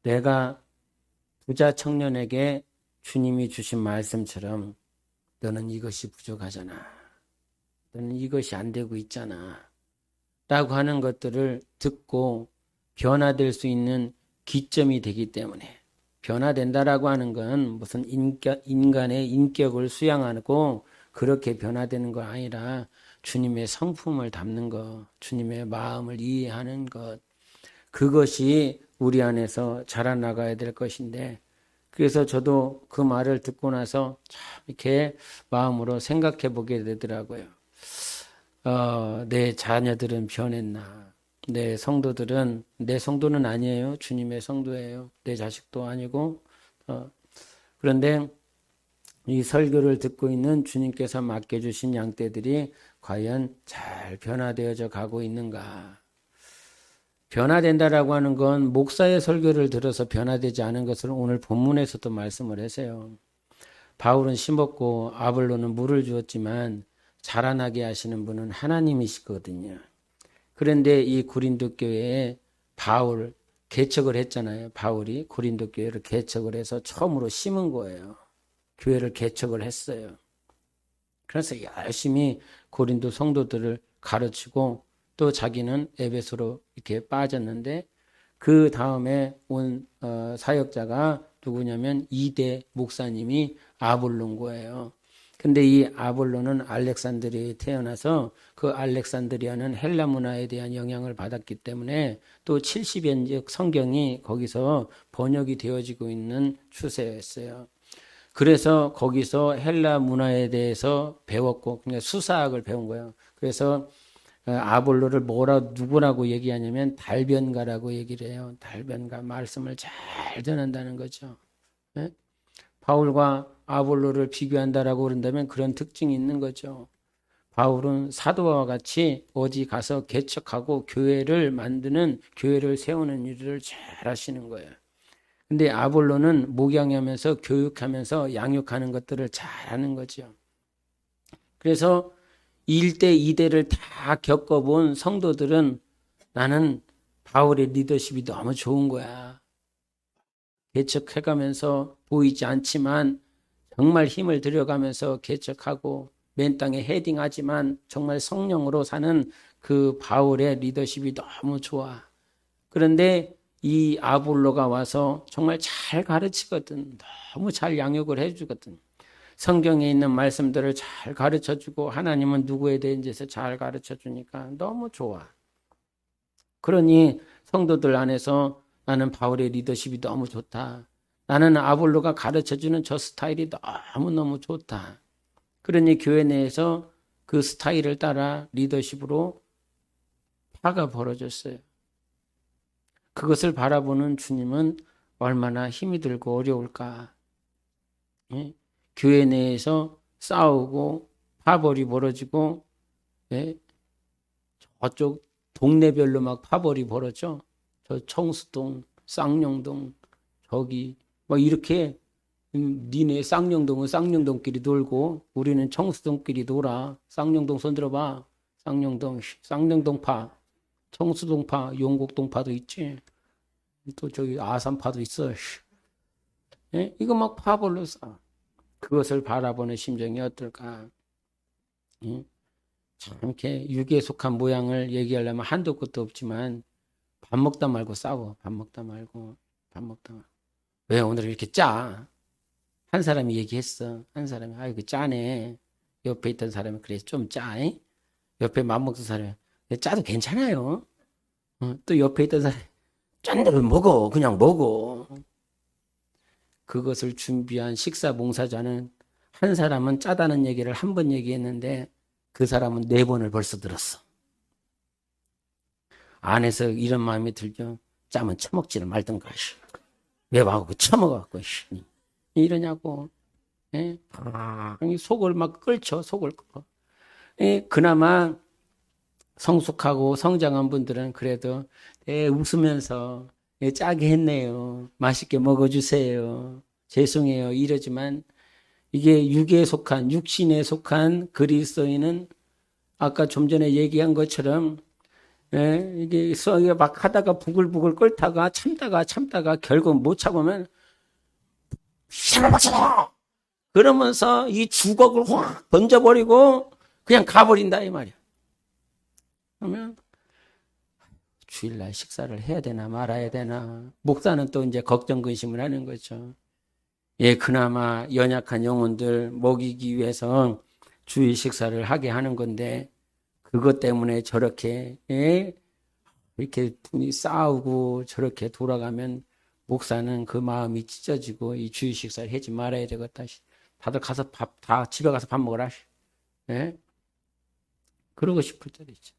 내가 부자 청년에게 주님이 주신 말씀처럼 너는 이것이 부족하잖아. 너는 이것이 안 되고 있잖아. 라고 하는 것들을 듣고 변화될 수 있는 기점이 되기 때문에 변화된다라고 하는 건 무슨 인간의 인격을 수양하고 그렇게 변화되는 거 아니라 주님의 성품을 담는 것, 주님의 마음을 이해하는 것, 그것이 우리 안에서 자라나가야 될 것인데 그래서 저도 그 말을 듣고 나서 참 이렇게 마음으로 생각해 보게 되더라고요. 내 자녀들은 변했나? 내 성도들은 내 성도는 아니에요. 주님의 성도예요. 내 자식도 아니고 그런데 이 설교를 듣고 있는 주님께서 맡겨주신 양떼들이 과연 잘 변화되어져 가고 있는가? 변화된다라고 하는 건 목사의 설교를 들어서 변화되지 않은 것을 오늘 본문에서도 말씀을 하세요. 바울은 심었고 아볼로는 물을 주었지만 자라나게 하시는 분은 하나님이시거든요. 그런데 이 고린도 교회에 바울 개척을 했잖아요. 바울이 고린도 교회를 개척을 해서 처음으로 심은 거예요. 교회를 개척을 했어요. 그래서 열심히 고린도 성도들을 가르치고 또 자기는 에베소로 이렇게 빠졌는데 그 다음에 온 사역자가 누구냐면 이대 목사님이 아볼로인 거예요. 근데 이 아볼로는 알렉산드리아에 태어나서 그 알렉산드리아는 헬라 문화에 대한 영향을 받았기 때문에 또 70연적 성경이 거기서 번역이 되어지고 있는 추세였어요. 그래서 거기서 헬라 문화에 대해서 배웠고, 그러니까 수사학을 배운 거예요. 그래서 아볼로를 누구라고 얘기하냐면 달변가라고 얘기를 해요. 달변가, 말씀을 잘 전한다는 거죠. 예? 바울과 아볼로를 비교한다라고 그런다면 그런 특징이 있는 거죠. 바울은 사도와 같이 어디 가서 개척하고 교회를 만드는, 교회를 세우는 일을 잘 하시는 거예요. 근데 아볼로는 목양하면서 교육하면서 양육하는 것들을 잘 하는 거죠. 그래서 1대, 2대를 다 겪어본 성도들은 나는 바울의 리더십이 너무 좋은 거야. 개척해가면서 보이지 않지만 정말 힘을 들여가면서 개척하고 맨 땅에 헤딩하지만 정말 성령으로 사는 그 바울의 리더십이 너무 좋아. 그런데 이 아볼로가 와서 정말 잘 가르치거든. 너무 잘 양육을 해주거든. 성경에 있는 말씀들을 잘 가르쳐주고 하나님은 누구에 대해서 잘 가르쳐주니까 너무 좋아. 그러니 성도들 안에서 나는 바울의 리더십이 너무 좋다. 나는 아볼로가 가르쳐주는 저 스타일이 너무너무 좋다. 그러니 교회 내에서 그 스타일을 따라 리더십으로 파가 벌어졌어요. 그것을 바라보는 주님은 얼마나 힘이 들고 어려울까. 예? 교회 내에서 싸우고 파벌이 벌어지고, 예? 저쪽 동네별로 막 파벌이 벌어져. 저 청수동, 쌍용동, 저기 막 이렇게 니네 쌍용동은 쌍용동끼리 놀고 우리는 청수동끼리 놀아. 쌍용동 손 들어봐. 쌍용동파, 청수동파, 용곡동파도 있지. 또 저기 아산파도 있어. 예? 이거 막 파벌로 싸. 그것을 바라보는 심정이 어떨까? 예? 참 이렇게 육에 속한 모양을 얘기하려면 한도 끝도 없지만 밥 먹다 말고 싸워. 밥 먹다 말고. 왜 오늘 이렇게 짜? 한 사람이 얘기했어. 한 사람이 아이고 짜네. 옆에 있던 사람이 그래 좀 짜. 에? 옆에 맘먹던 사람이 짜도 괜찮아요. 또 옆에 있던 사람이 짠 대로 먹어. 그냥 먹어. 그것을 준비한 식사 봉사자는 한 사람은 짜다는 얘기를 한 번 얘기했는데 그 사람은 4번을 벌써 들었어. 안에서 이런 마음이 들죠. 짜면 처먹지를 말든가. 왜 와갖고 처먹어갖고 이러냐고. 예? 속을 막 끓죠. 속을 끓어. 예? 그나마 성숙하고 성장한 분들은 그래도 웃으면서 짜게 했네요. 맛있게 먹어주세요. 죄송해요. 이러지만 이게 육신에 속한 그리스도인은 아까 좀 전에 얘기한 것처럼 이게 막 하다가 부글부글 끓다가 참다가 결국 못 참으면 그러면서 이 주걱을 확 던져버리고 그냥 가버린다 이 말이야. 그러면 주일날 식사를 해야 되나 말아야 되나. 목사는 또 이제 걱정 근심을 하는 거죠. 예, 그나마 연약한 영혼들 먹이기 위해서 주일 식사를 하게 하는 건데 그것 때문에 저렇게 이렇게 싸우고 저렇게 돌아가면 목사는 그 마음이 찢어지고 이 주일 식사를 하지 말아야 되겠다. 다들 가서 다 집에 가서 밥 먹으라. 예? 그러고 싶을 때도 있죠.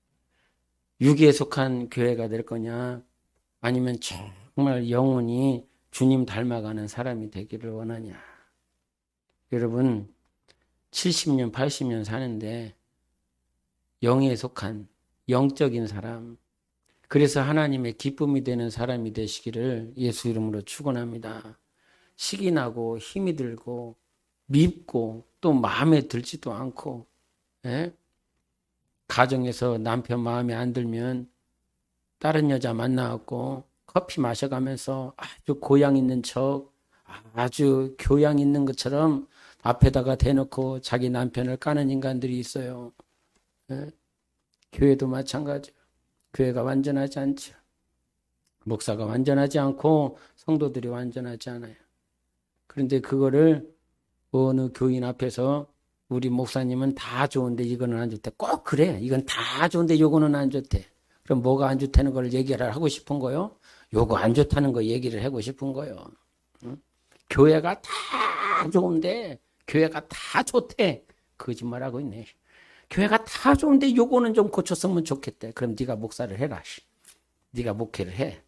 육에 속한 교회가 될 거냐 아니면 정말 영혼이 주님 닮아가는 사람이 되기를 원하냐. 여러분 70년 80년 사는데 영에 속한 영적인 사람, 그래서 하나님의 기쁨이 되는 사람이 되시기를 예수 이름으로 축원합니다. 식이 나고 힘이 들고 밉고 또 마음에 들지도 않고 가정에서 남편 마음에 안 들면 다른 여자 만나갖고 커피 마셔가면서 아주 고양 있는 척 아주 교양 있는 것처럼 앞에다가 대놓고 자기 남편을 까는 인간들이 있어요. 교회도 마찬가지예요. 교회가 완전하지 않죠. 목사가 완전하지 않고 성도들이 완전하지 않아요. 그런데 그거를 어느 교인 앞에서 우리 목사님은 다 좋은데 이거는 안 좋대. 꼭 그래. 이건 다 좋은데 요거는 안 좋대. 그럼 뭐가 안 좋다는 걸 얘기를 하고 싶은 거요? 요거 안 좋다는 거 얘기를 하고 싶은 거요. 교회가 다 좋은데 교회가 다 좋대. 거짓말하고 있네. 교회가 다 좋은데 요거는 좀 고쳤으면 좋겠대. 그럼 네가 목사를 해라. 네가 목회를 해.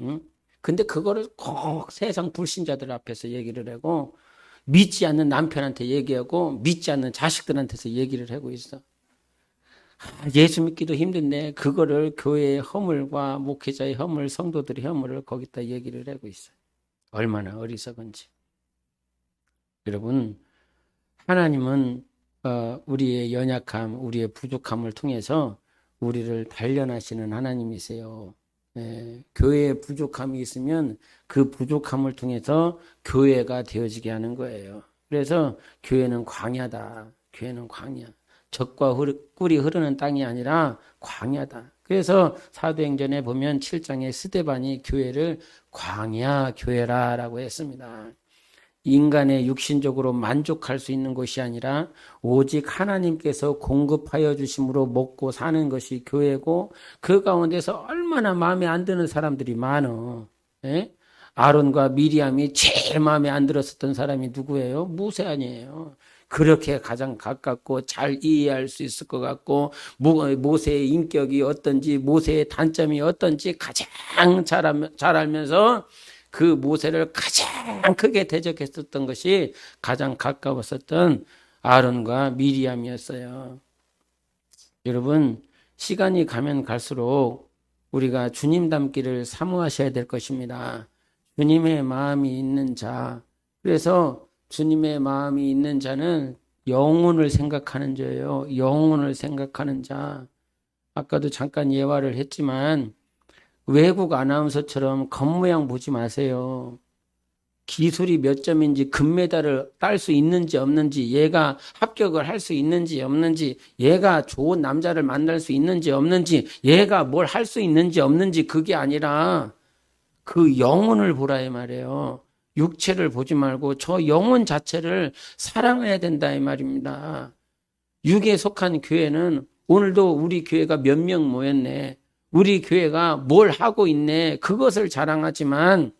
응? 근데 그거를 꼭 세상 불신자들 앞에서 얘기를 하고 믿지 않는 남편한테 얘기하고 믿지 않는 자식들한테서 얘기를 하고 있어. 예수 믿기도 힘든데 그거를 교회의 허물과 목회자의 허물, 성도들의 허물을 거기다 얘기를 하고 있어요. 얼마나 어리석은지. 여러분, 하나님은 우리의 연약함, 우리의 부족함을 통해서 우리를 단련하시는 하나님이세요. 교회에 부족함이 있으면 그 부족함을 통해서 교회가 되어지게 하는 거예요. 그래서 교회는 광야다. 교회는 광야. 젖과 꿀이 흐르는 땅이 아니라 광야다. 그래서 사도행전에 보면 7장에 스데반이 교회를 광야 교회라라고 했습니다. 인간의 육신적으로 만족할 수 있는 것이 아니라 오직 하나님께서 공급하여 주심으로 먹고 사는 것이 교회고 그 가운데서 얼마나 마음에 안 드는 사람들이 많어. 예? 아론과 미리암이 제일 마음에 안 들었었던 사람이 누구예요? 모세 아니에요. 그렇게 가장 가깝고 잘 이해할 수 있을 것 같고 모세의 인격이 어떤지 모세의 단점이 어떤지 가장 잘 알면서 그 모세를 가장 크게 대적했었던 것이 가장 가까웠었던 아론과 미리암이었어요. 여러분, 시간이 가면 갈수록 우리가 주님 닮기를 사모하셔야 될 것입니다. 주님의 마음이 있는 자. 그래서 주님의 마음이 있는 자는 영혼을 생각하는 자예요. 영혼을 생각하는 자. 아까도 잠깐 예화를 했지만 외국 아나운서처럼 겉모양 보지 마세요. 기술이 몇 점인지 금메달을 딸 수 있는지 없는지 얘가 합격을 할 수 있는지 없는지 얘가 좋은 남자를 만날 수 있는지 없는지 얘가 뭘 할 수 있는지 없는지 그게 아니라 그 영혼을 보라 이 말이에요. 육체를 보지 말고 저 영혼 자체를 사랑해야 된다 이 말입니다. 육에 속한 교회는 오늘도 우리 교회가 몇 명 모였네. 우리 교회가 뭘 하고 있네. 그것을 자랑하지만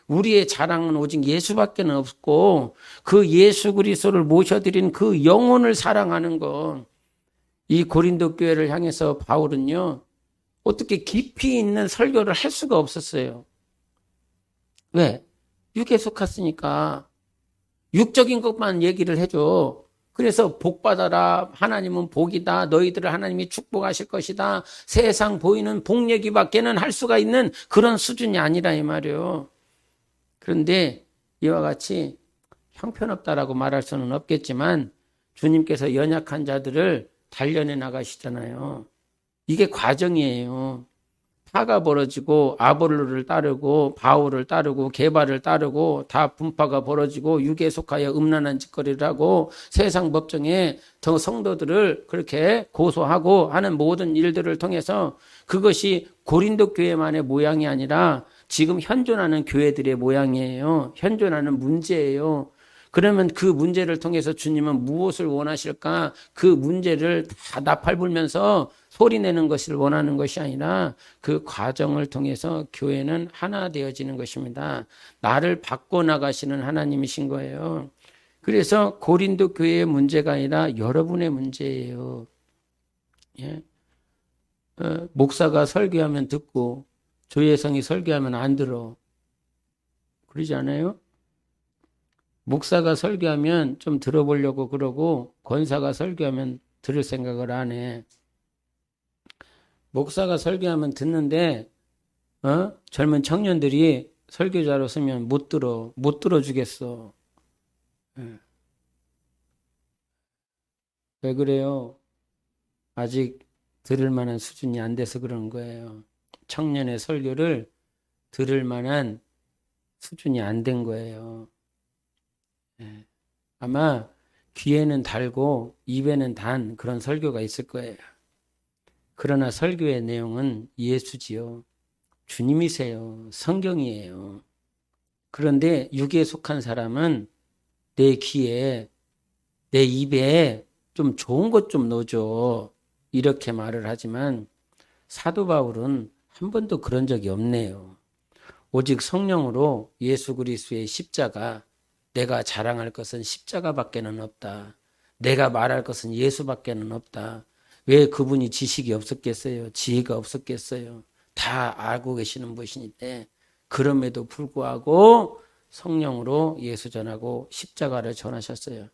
우리의 자랑은 오직 예수밖에 없고 그 예수 그리스도를 모셔드린 그 영혼을 사랑하는 것. 이 고린도 교회를 향해서 바울은요. 어떻게 깊이 있는 설교를 할 수가 없었어요. 왜? 육에 속았으니까 육적인 것만 얘기를 해줘. 그래서 복 받아라. 하나님은 복이다. 너희들을 하나님이 축복하실 것이다. 세상 보이는 복 얘기밖에는 할 수가 있는 그런 수준이 아니라 이 말이에요. 그런데 이와 같이 형편없다라고 말할 수는 없겠지만 주님께서 연약한 자들을 단련해 나가시잖아요. 이게 과정이에요. 파가 벌어지고 아볼로를 따르고 바울을 따르고 게바를 따르고 다 분파가 벌어지고 육에 속하여 음란한 짓거리를 하고 세상 법정에 더 성도들을 그렇게 고소하고 하는 모든 일들을 통해서 그것이 고린도 교회만의 모양이 아니라 지금 현존하는 교회들의 모양이에요. 현존하는 문제예요. 그러면 그 문제를 통해서 주님은 무엇을 원하실까? 그 문제를 다 나팔 불면서 소리내는 것을 원하는 것이 아니라 그 과정을 통해서 교회는 하나 되어지는 것입니다. 나를 바꿔나가시는 하나님이신 거예요. 그래서 고린도 교회의 문제가 아니라 여러분의 문제예요. 예? 목사가 설교하면 듣고 조혜성이 설교하면 안 들어. 그러지 않아요? 목사가 설교하면 좀 들어보려고 그러고 권사가 설교하면 들을 생각을 안 해. 목사가 설교하면 듣는데 젊은 청년들이 설교자로 서면 못 들어주겠어. 왜 그래요? 아직 들을 만한 수준이 안 돼서 그런 거예요. 청년의 설교를 들을 만한 수준이 안 된 거예요. 아마 귀에는 달고 입에는 단 그런 설교가 있을 거예요. 그러나 설교의 내용은 예수지요. 주님이세요. 성경이에요. 그런데 육에 속한 사람은 내 귀에, 내 입에 좀 좋은 것 좀 넣어줘. 이렇게 말을 하지만 사도 바울은 한 번도 그런 적이 없네요. 오직 성령으로 예수 그리스도의 십자가, 내가 자랑할 것은 십자가밖에는 없다. 내가 말할 것은 예수밖에는 없다. 왜 그분이 지식이 없었겠어요? 지혜가 없었겠어요? 다 알고 계시는 분이신데 그럼에도 불구하고 성령으로 예수 전하고 십자가를 전하셨어요.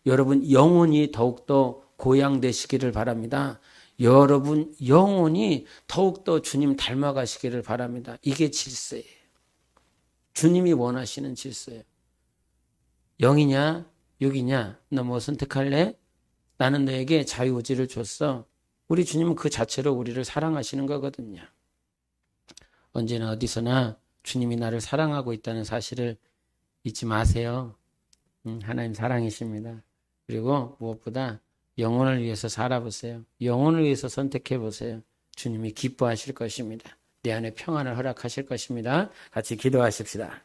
여러분 영혼이 더욱더 고양되시기를 바랍니다. 여러분 영혼이 더욱더 주님 닮아가시기를 바랍니다. 이게 질서예요. 주님이 원하시는 질서예요. 영이냐 육이냐 너 뭐 선택할래? 나는 너에게 자유의지를 줬어. 우리 주님은 그 자체로 우리를 사랑하시는 거거든요. 언제나 어디서나 주님이 나를 사랑하고 있다는 사실을 잊지 마세요. 하나님 사랑이십니다. 그리고 무엇보다 영혼을 위해서 살아보세요. 영혼을 위해서 선택해보세요. 주님이 기뻐하실 것입니다. 내 안에 평안을 허락하실 것입니다. 같이 기도하십시다.